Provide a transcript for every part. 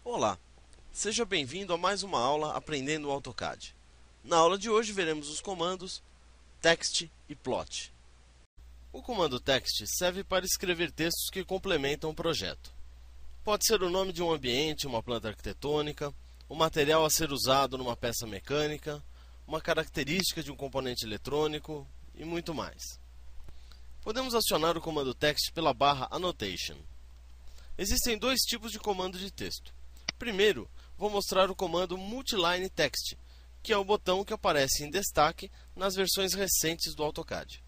Olá, seja bem-vindo a mais uma aula aprendendo o AutoCAD. Na aula de hoje veremos os comandos text e plot. O comando text serve para escrever textos que complementam o projeto. Pode ser o nome de um ambiente, uma planta arquitetônica, o material a ser usado numa peça mecânica, uma característica de um componente eletrônico e muito mais. Podemos acionar o comando text pela barra Annotation. Existem dois tipos de comando de texto. Primeiro, vou mostrar o comando Multiline Text, que é o botão que aparece em destaque nas versões recentes do AutoCAD.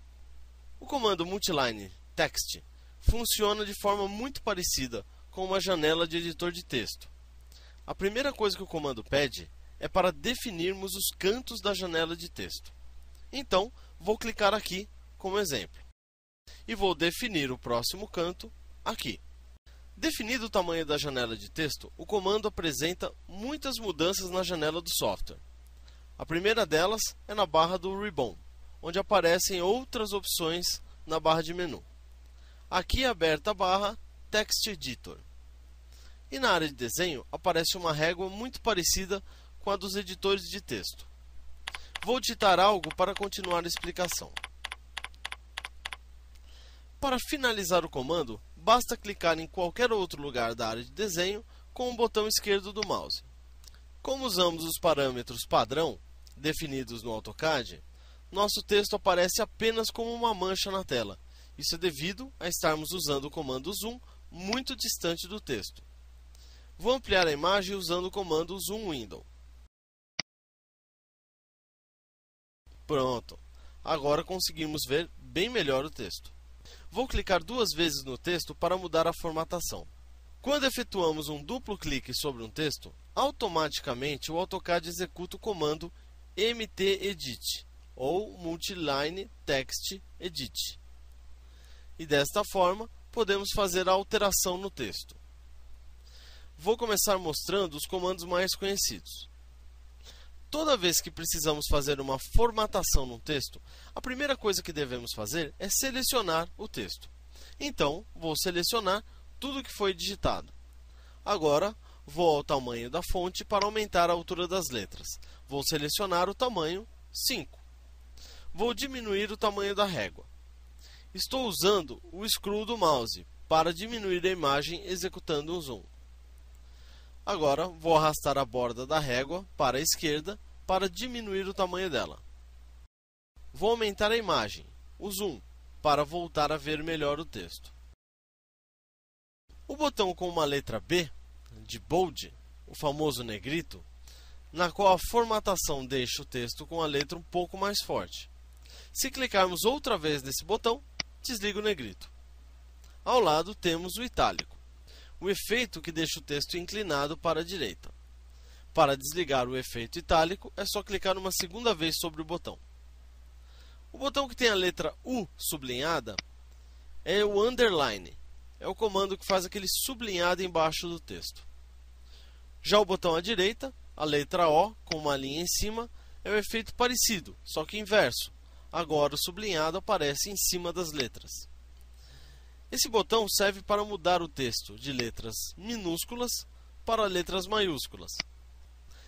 O comando Multiline Text funciona de forma muito parecida com uma janela de editor de texto. A primeira coisa que o comando pede é para definirmos os cantos da janela de texto. Então, vou clicar aqui como exemplo. E vou definir o próximo canto aqui. Definido o tamanho da janela de texto, o comando apresenta muitas mudanças na janela do software. A primeira delas é na barra do Ribbon, onde aparecem outras opções na barra de menu. Aqui é aberta a barra Text Editor. E na área de desenho aparece uma régua muito parecida com a dos editores de texto. Vou digitar algo para continuar a explicação. Para finalizar o comando, basta clicar em qualquer outro lugar da área de desenho com o botão esquerdo do mouse. Como usamos os parâmetros padrão definidos no AutoCAD, nosso texto aparece apenas como uma mancha na tela. Isso é devido a estarmos usando o comando Zoom muito distante do texto. Vou ampliar a imagem usando o comando Zoom Window. Pronto! Agora conseguimos ver bem melhor o texto. Vou clicar duas vezes no texto para mudar a formatação. Quando efetuamos um duplo clique sobre um texto, automaticamente o AutoCAD executa o comando mtedit ou Multiline Text Edit. E desta forma, podemos fazer a alteração no texto. Vou começar mostrando os comandos mais conhecidos. Toda vez que precisamos fazer uma formatação no texto, a primeira coisa que devemos fazer é selecionar o texto. Então, vou selecionar tudo que foi digitado. Agora, vou ao tamanho da fonte para aumentar a altura das letras. Vou selecionar o tamanho 5. Vou diminuir o tamanho da régua. Estou usando o scroll do mouse para diminuir a imagem executando um zoom. Agora, vou arrastar a borda da régua para a esquerda para diminuir o tamanho dela. Vou aumentar a imagem, o zoom, para voltar a ver melhor o texto. O botão com uma letra B, de bold, o famoso negrito, na qual a formatação deixa o texto com a letra um pouco mais forte. Se clicarmos outra vez nesse botão, desliga o negrito. Ao lado temos o itálico, o efeito que deixa o texto inclinado para a direita. Para desligar o efeito itálico, é só clicar uma segunda vez sobre o botão. O botão que tem a letra U sublinhada é o underline. É o comando que faz aquele sublinhado embaixo do texto. Já o botão à direita, a letra O com uma linha em cima, é o efeito parecido, só que inverso. Agora o sublinhado aparece em cima das letras. Esse botão serve para mudar o texto de letras minúsculas para letras maiúsculas.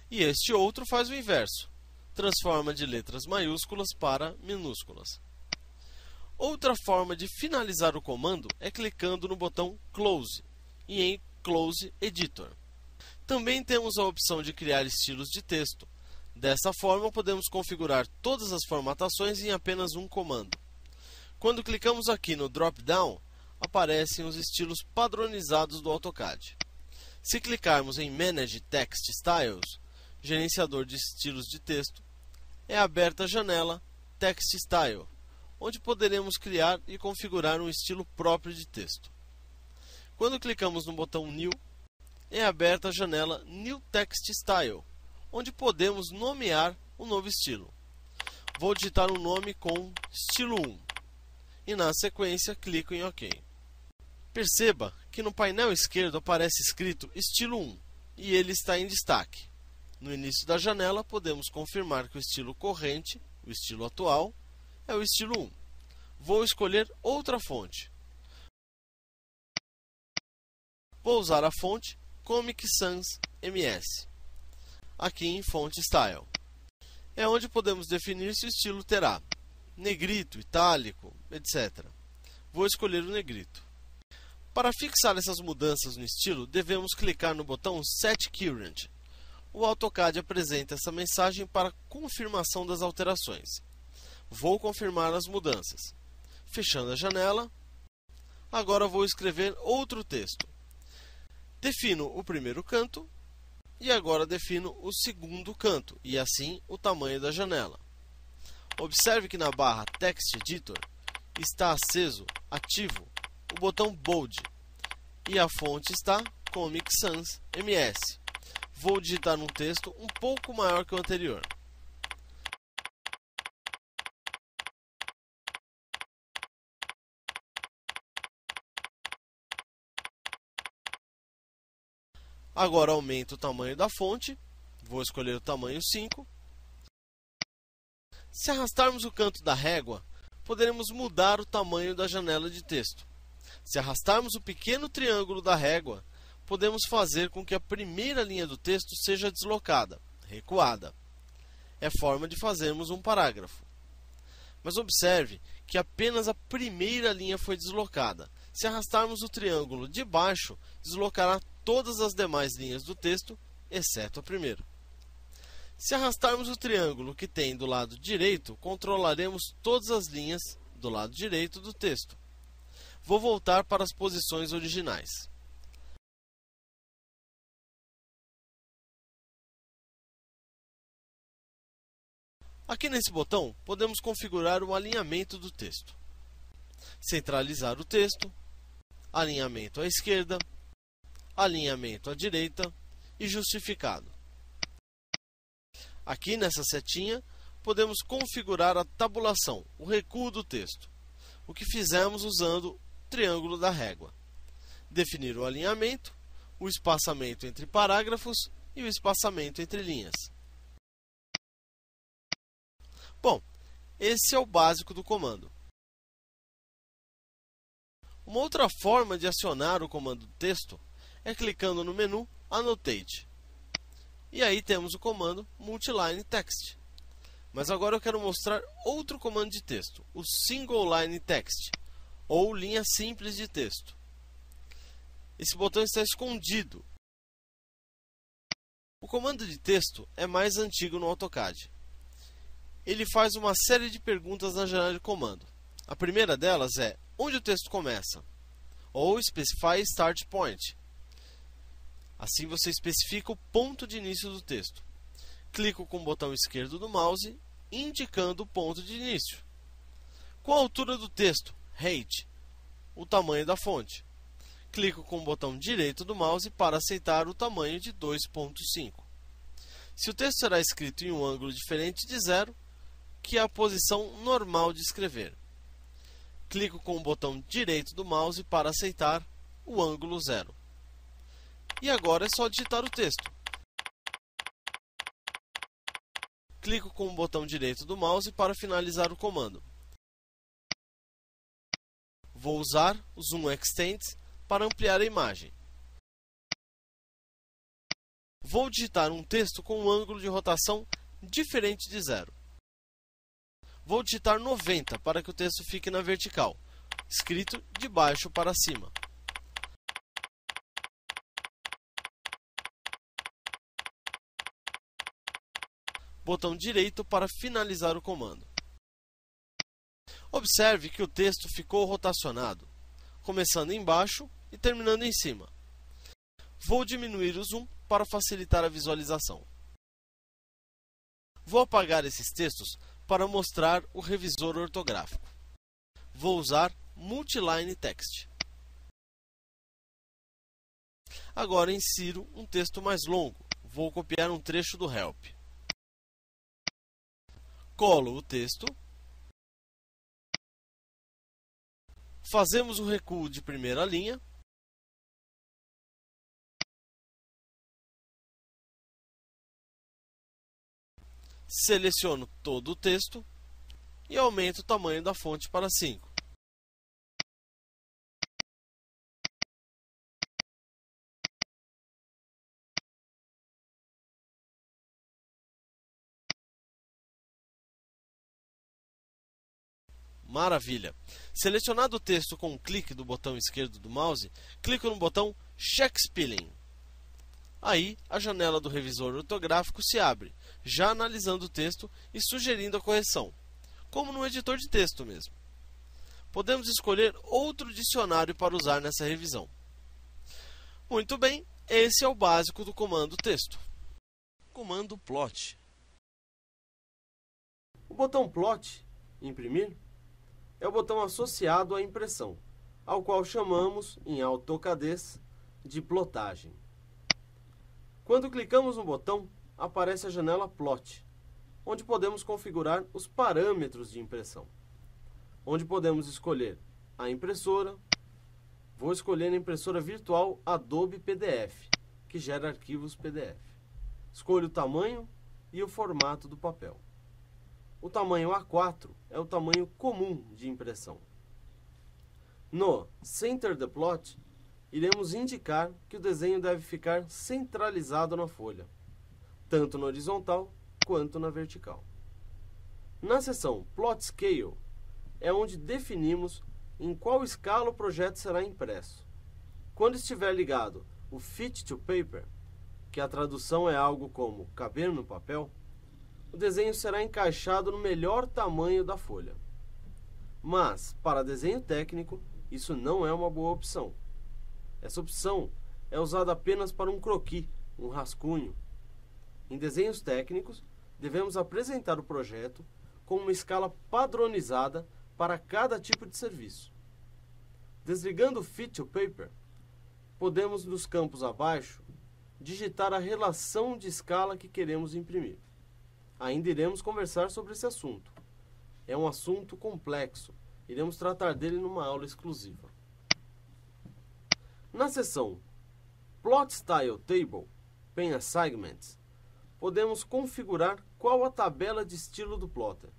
E este outro faz o inverso, transforma de letras maiúsculas para minúsculas. Outra forma de finalizar o comando é clicando no botão Close e em Close Editor. Também temos a opção de criar estilos de texto. Dessa forma, podemos configurar todas as formatações em apenas um comando. Quando clicamos aqui no drop-down, aparecem os estilos padronizados do AutoCAD. Se clicarmos em Manage Text Styles, gerenciador de estilos de texto, é aberta a janela Text Style, onde poderemos criar e configurar um estilo próprio de texto. Quando clicamos no botão New, é aberta a janela New Text Style, onde podemos nomear um novo estilo. Vou digitar um nome com Estilo 1. e na sequência clico em OK. Perceba que no painel esquerdo aparece escrito Estilo 1 e ele está em destaque. No início da janela, podemos confirmar que o estilo corrente, o estilo atual, é o estilo 1. Vou escolher outra fonte. Vou usar a fonte Comic Sans MS, aqui em Fonte Style. É onde podemos definir se o estilo terá negrito, itálico, etc. Vou escolher o negrito. Para fixar essas mudanças no estilo, devemos clicar no botão Set Current. O AutoCAD apresenta essa mensagem para confirmação das alterações. Vou confirmar as mudanças. Fechando a janela, agora vou escrever outro texto. Defino o primeiro canto e agora defino o segundo canto e assim o tamanho da janela. Observe que na barra Text Editor está aceso, ativo, o botão Bold e a fonte está Comic Sans MS. Vou digitar um texto um pouco maior que o anterior. Agora aumento o tamanho da fonte. Vou escolher o tamanho 5. Se arrastarmos o canto da régua, poderemos mudar o tamanho da janela de texto. Se arrastarmos o pequeno triângulo da régua, podemos fazer com que a primeira linha do texto seja deslocada, recuada. É forma de fazermos um parágrafo. Mas observe que apenas a primeira linha foi deslocada. Se arrastarmos o triângulo de baixo, deslocará todas as demais linhas do texto, exceto a primeira. Se arrastarmos o triângulo que tem do lado direito, controlaremos todas as linhas do lado direito do texto. Vou voltar para as posições originais. Aqui nesse botão, podemos configurar o alinhamento do texto. Centralizar o texto, alinhamento à esquerda, alinhamento à direita e justificado. Aqui nessa setinha, podemos configurar a tabulação, o recuo do texto, o que fizemos usando o triângulo da régua. Definir o alinhamento, o espaçamento entre parágrafos e o espaçamento entre linhas. Bom, esse é o básico do comando. Uma outra forma de acionar o comando texto é clicando no menu Annotate. E aí temos o comando Multiline Text. Mas agora eu quero mostrar outro comando de texto, o Single Line Text, ou linha simples de texto. Esse botão está escondido. O comando de texto é mais antigo no AutoCAD. Ele faz uma série de perguntas na janela de comando. A primeira delas é onde o texto começa, ou Specify Start Point. Assim você especifica o ponto de início do texto. Clico com o botão esquerdo do mouse, indicando o ponto de início. Qual a altura do texto? Height. O tamanho da fonte. Clico com o botão direito do mouse para aceitar o tamanho de 2.5. Se o texto será escrito em um ângulo diferente de 0, que é a posição normal de escrever. Clico com o botão direito do mouse para aceitar o ângulo 0. E agora é só digitar o texto. Clico com o botão direito do mouse para finalizar o comando. Vou usar o Zoom Extents para ampliar a imagem. Vou digitar um texto com um ângulo de rotação diferente de 0. Vou digitar 90 para que o texto fique na vertical, escrito de baixo para cima. Botão direito para finalizar o comando. Observe que o texto ficou rotacionado, começando embaixo e terminando em cima. Vou diminuir o zoom para facilitar a visualização. Vou apagar esses textos para mostrar o revisor ortográfico. Vou usar Multiline Text. Agora insiro um texto mais longo. Vou copiar um trecho do Help. Colo o texto Fazemos o recuo de primeira linha. Seleciono todo o texto e aumento o tamanho da fonte para 5. Maravilha! Selecionado o texto com um clique do botão esquerdo do mouse, clico no botão Check Spelling. Aí, a janela do revisor ortográfico se abre, já analisando o texto e sugerindo a correção, como no editor de texto mesmo. Podemos escolher outro dicionário para usar nessa revisão. Muito bem, esse é o básico do comando texto. Comando plot. O botão plot, imprimir, é o botão associado à impressão, ao qual chamamos, em AutoCADES, de plotagem. Quando clicamos no botão, aparece a janela Plot, onde podemos configurar os parâmetros de impressão, onde podemos escolher a impressora. Vou escolher a impressora virtual Adobe PDF, que gera arquivos PDF. Escolho o tamanho e o formato do papel. O tamanho A4 é o tamanho comum de impressão. No Center the Plot, iremos indicar que o desenho deve ficar centralizado na folha, tanto na horizontal quanto na vertical. Na seção Plot Scale, é onde definimos em qual escala o projeto será impresso. Quando estiver ligado o Fit to Paper, que a tradução é algo como caber no papel, o desenho será encaixado no melhor tamanho da folha. Mas, para desenho técnico, isso não é uma boa opção. Essa opção é usada apenas para um croquis, um rascunho. Em desenhos técnicos, devemos apresentar o projeto com uma escala padronizada para cada tipo de serviço. Desligando o Fit to Paper, podemos, nos campos abaixo, digitar a relação de escala que queremos imprimir. Ainda iremos conversar sobre esse assunto. É um assunto complexo. Iremos tratar dele numa aula exclusiva. Na seção Plot Style Table, Pen Assignments, podemos configurar qual a tabela de estilo do plotter.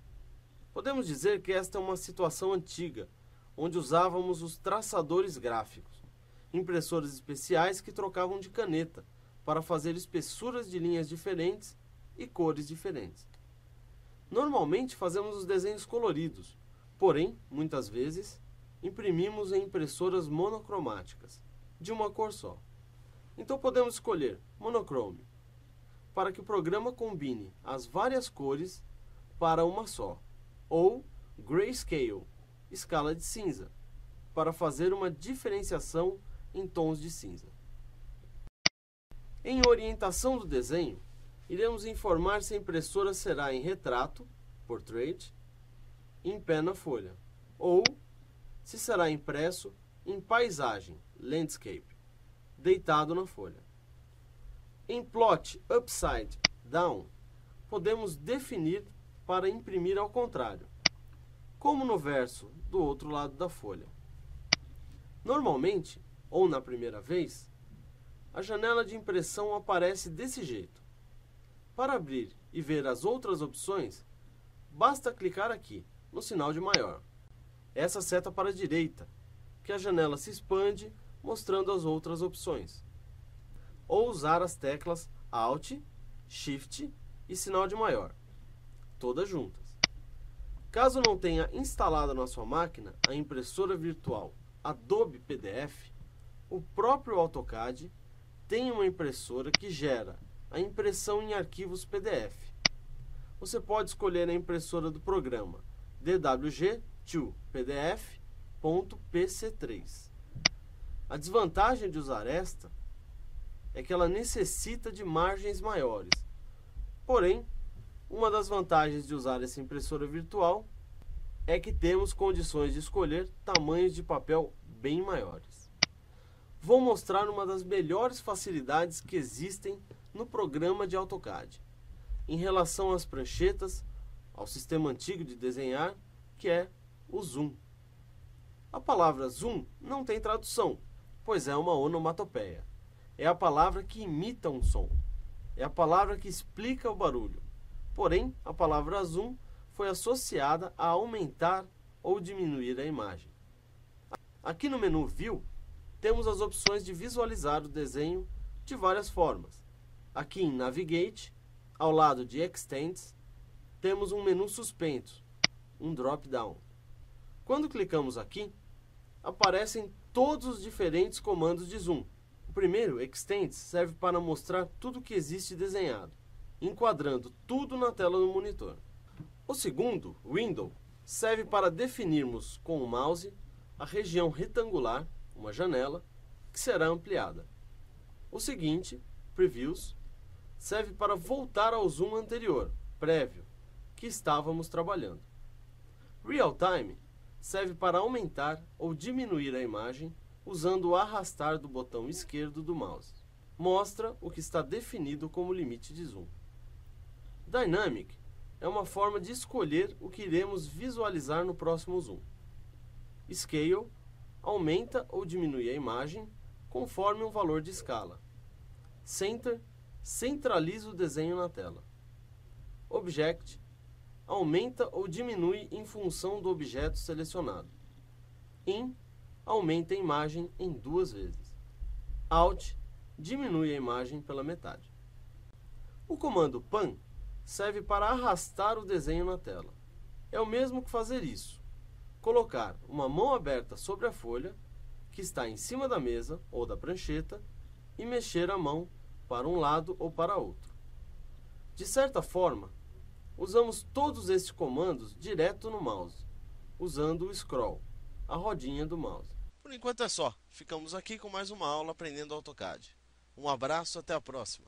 Podemos dizer que esta é uma situação antiga, onde usávamos os traçadores gráficos, impressoras especiais que trocavam de caneta para fazer espessuras de linhas diferentes e cores diferentes. Normalmente fazemos os desenhos coloridos, porém, muitas vezes, imprimimos em impressoras monocromáticas, de uma cor só. Então podemos escolher Monochrome, para que o programa combine as várias cores para uma só, ou Grayscale, escala de cinza, para fazer uma diferenciação em tons de cinza. Em orientação do desenho, iremos informar se a impressora será em retrato, portrait, em pé na folha, ou se será impresso em paisagem, landscape, deitado na folha. Em Plot Upside Down, podemos definir para imprimir ao contrário, como no verso do outro lado da folha. Normalmente, ou na primeira vez, a janela de impressão aparece desse jeito. Para abrir e ver as outras opções, basta clicar aqui, no sinal de maior. Essa seta para a direita, que a janela se expande, mostrando as outras opções. Ou usar as teclas Alt, Shift e sinal de maior, todas juntas. Caso não tenha instalado na sua máquina a impressora virtual Adobe PDF, o próprio AutoCAD tem uma impressora que gera a impressão em arquivos PDF. Você pode escolher a impressora do programa DWG2PDF.PC3. A desvantagem de usar esta é que ela necessita de margens maiores. Porém, uma das vantagens de usar essa impressora virtual é que temos condições de escolher tamanhos de papel bem maiores. Vou mostrar uma das melhores facilidades que existem no programa de AutoCAD, em relação às pranchetas, ao sistema antigo de desenhar, que é o Zoom. A palavra zoom não tem tradução, pois é uma onomatopeia. É a palavra que imita um som. É a palavra que explica o barulho. Porém, a palavra zoom foi associada a aumentar ou diminuir a imagem. Aqui no menu View, temos as opções de visualizar o desenho de várias formas. Aqui em Navigate, ao lado de Extents, temos um menu suspenso, um drop-down. Quando clicamos aqui, aparecem todos os diferentes comandos de zoom. O primeiro, Extents, serve para mostrar tudo que existe desenhado, enquadrando tudo na tela do monitor. O segundo, Window, serve para definirmos com o mouse a região retangular, uma janela, que será ampliada. O seguinte, Previews, serve para voltar ao zoom anterior, prévio, que estávamos trabalhando. Real Time serve para aumentar ou diminuir a imagem usando o arrastar do botão esquerdo do mouse. Mostra o que está definido como limite de zoom. Dynamic é uma forma de escolher o que iremos visualizar no próximo zoom. Scale aumenta ou diminui a imagem conforme um valor de escala. Center centraliza o desenho na tela. Object aumenta ou diminui em função do objeto selecionado. In aumenta a imagem em 2 vezes. Out diminui a imagem pela metade. O comando Pan serve para arrastar o desenho na tela. É o mesmo que fazer isso. Colocar uma mão aberta sobre a folha, que está em cima da mesa ou da prancheta, e mexer a mão para um lado ou para outro. De certa forma, usamos todos estes comandos direto no mouse, usando o scroll, a rodinha do mouse. Por enquanto é só. Ficamos aqui com mais uma aula aprendendo AutoCAD. Um abraço, até a próxima!